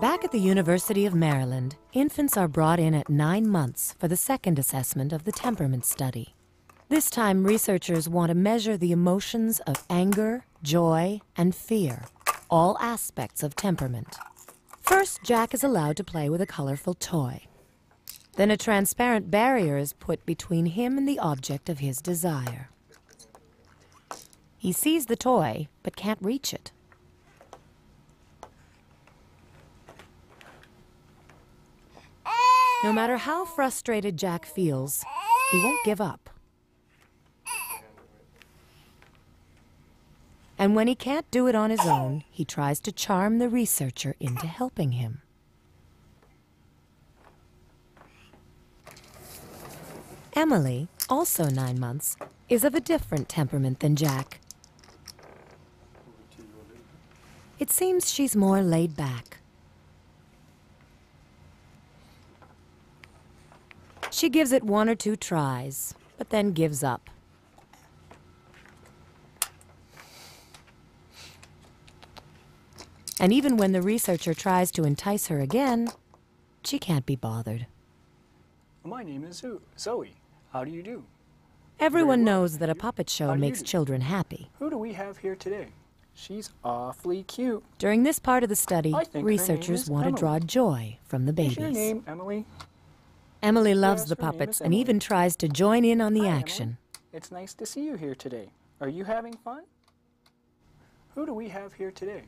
Back at the University of Maryland, infants are brought in at 9 months for the second assessment of the temperament study. This time, researchers want to measure the emotions of anger, joy, and fear, all aspects of temperament. First, Jack is allowed to play with a colorful toy. Then a transparent barrier is put between him and the object of his desire. He sees the toy, but can't reach it. No matter how frustrated Jack feels, he won't give up. And when he can't do it on his own, he tries to charm the researcher into helping him. Emily, also 9 months, is of a different temperament than Jack. It seems she's more laid back. She gives it 1 or 2 tries, but then gives up. And even when the researcher tries to entice her again, she can't be bothered. My name is Zoe. How do you do? Everyone knows that a puppet show makes children happy. Who do we have here today? She's awfully cute. During this part of the study, researchers want to draw joy from the babies. What's your name, Emily? Emily loves the puppets and even tries to join in on the action. It's nice to see you here today. Are you having fun? Who do we have here today?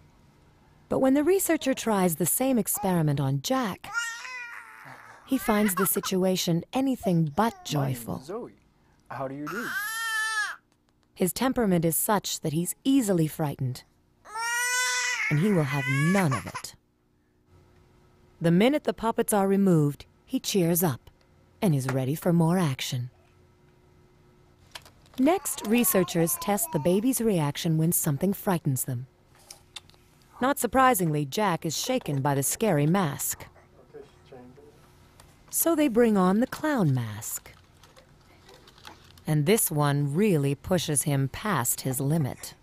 But when the researcher tries the same experiment on Jack, he finds the situation anything but joyful. Zoe, how do you do? His temperament is such that he's easily frightened, and he will have none of it. The minute the puppets are removed, he cheers up and is ready for more action. Next, researchers test the baby's reaction when something frightens them. Not surprisingly, Jack is shaken by the scary mask. So they bring on the clown mask. And this one really pushes him past his limit.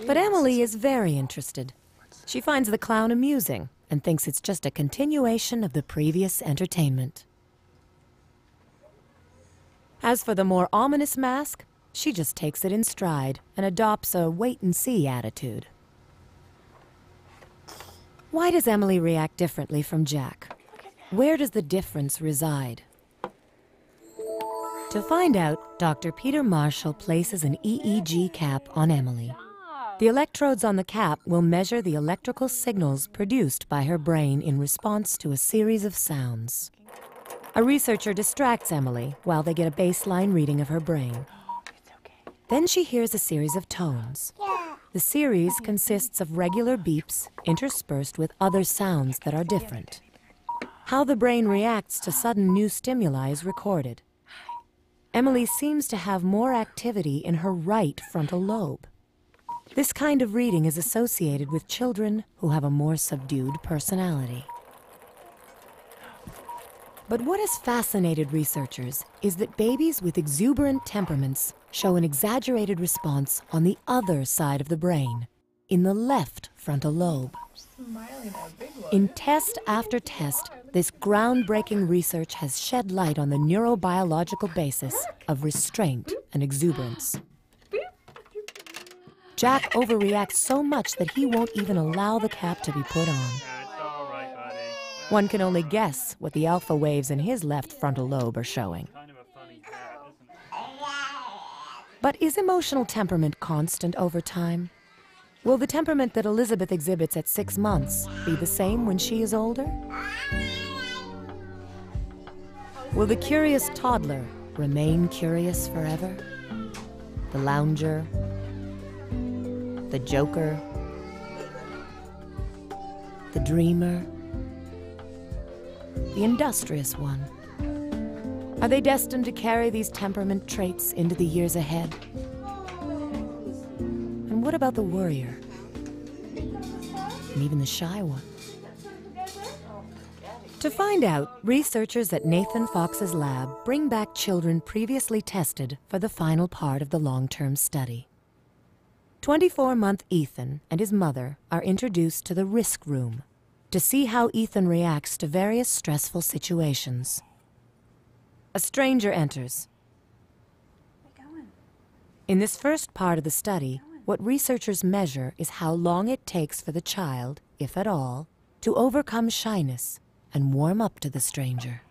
But Emily is very interested. She finds the clown amusing and thinks it's just a continuation of the previous entertainment. As for the more ominous mask, she just takes it in stride and adopts a wait-and-see attitude. Why does Emily react differently from Jack? Where does the difference reside? To find out, Dr. Peter Marshall places an EEG cap on Emily. The electrodes on the cap will measure the electrical signals produced by her brain in response to a series of sounds. A researcher distracts Emily while they get a baseline reading of her brain. Then she hears a series of tones. The series consists of regular beeps interspersed with other sounds that are different. How the brain reacts to sudden new stimuli is recorded. Emily seems to have more activity in her right frontal lobe. This kind of reading is associated with children who have a more subdued personality. But what has fascinated researchers is that babies with exuberant temperaments show an exaggerated response on the other side of the brain, in the left frontal lobe. In test after test, this groundbreaking research has shed light on the neurobiological basis of restraint and exuberance. Jack overreacts so much that he won't even allow the cap to be put on. One can only guess what the alpha waves in his left frontal lobe are showing. But is emotional temperament constant over time? Will the temperament that Elizabeth exhibits at 6 months be the same when she is older? Will the curious toddler remain curious forever? The lounger, the joker, the dreamer, the industrious one. Are they destined to carry these temperament traits into the years ahead? And what about the worrier? And even the shy one? To find out, researchers at Nathan Fox's lab bring back children previously tested for the final part of the long-term study. 24-month Ethan and his mother are introduced to the risk room to see how Ethan reacts to various stressful situations. A stranger enters. In this first part of the study, what researchers measure is how long it takes for the child, if at all, to overcome shyness and warm up to the stranger.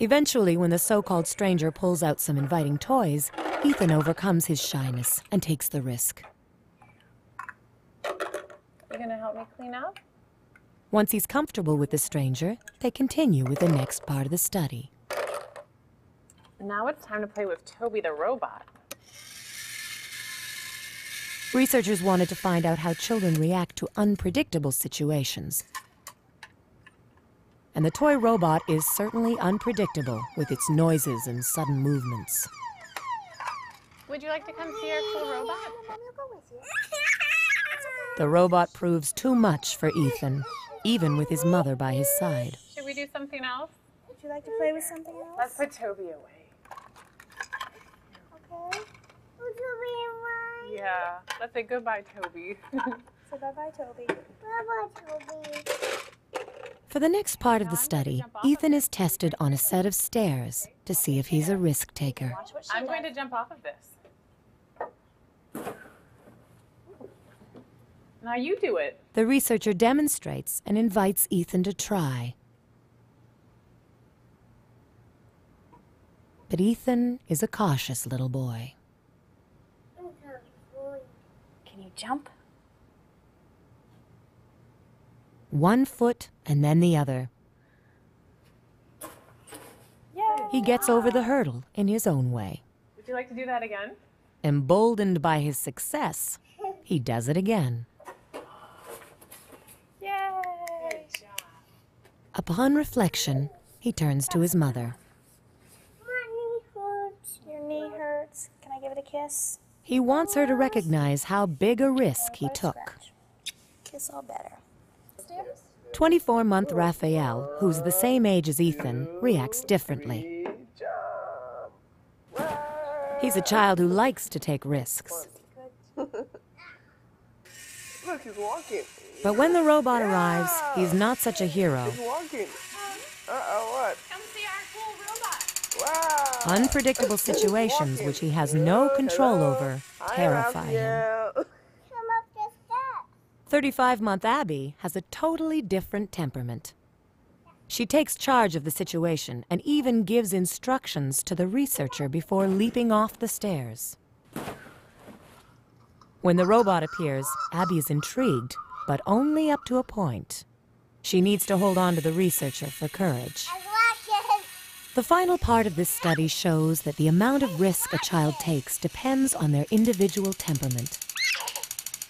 Eventually, when the so-called stranger pulls out some inviting toys, Ethan overcomes his shyness and takes the risk. You gonna help me clean up? Once he's comfortable with the stranger, they continue with the next part of the study. Now it's time to play with Toby the robot. Researchers wanted to find out how children react to unpredictable situations. And the toy robot is certainly unpredictable with its noises and sudden movements. Would you like to come see our cool robot? The robot proves too much for Ethan, even with his mother by his side. Should we do something else? Would you like to play with something else? Let's put Toby away. Okay. Would you be mine? Yeah, let's say goodbye, Toby. Say bye-bye, Toby. Bye-bye, Toby. For the next part of the study, Ethan is tested on a set of stairs to see if he's a risk taker. I'm going to jump off of this. Now you do it. The researcher demonstrates and invites Ethan to try. But Ethan is a cautious little boy. Can you jump? One foot and then the other. Yay! He gets over the hurdle in his own way. Would you like to do that again? Emboldened by his success, he does it again. Yay! Good job. Upon reflection, he turns to his mother. My knee hurts. Your knee hurts. Can I give it a kiss? He wants her to recognize how big a risk he took. Kiss all better. 24-month Raphael, who's the same age as Ethan, reacts differently. He's a child who likes to take risks. Look, he's walking. But when the robot arrives, he's not such a hero. He's walking. Uh-oh, Come see our cool robot. what? Wow. Unpredictable situations which he has no control over terrify him. Yeah. Come up the steps. 35-month Abby has a totally different temperament. She takes charge of the situation and even gives instructions to the researcher before leaping off the stairs. When the robot appears, Abby is intrigued, but only up to a point. She needs to hold on to the researcher for courage. The final part of this study shows that the amount of risk a child takes depends on their individual temperament.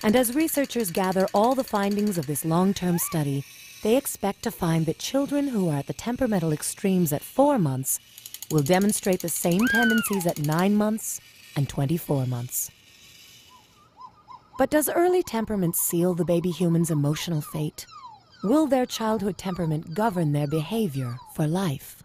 And as researchers gather all the findings of this long-term study, they expect to find that children who are at the temperamental extremes at 4 months will demonstrate the same tendencies at 9 months and 24 months. But does early temperament seal the baby human's emotional fate? Will their childhood temperament govern their behavior for life?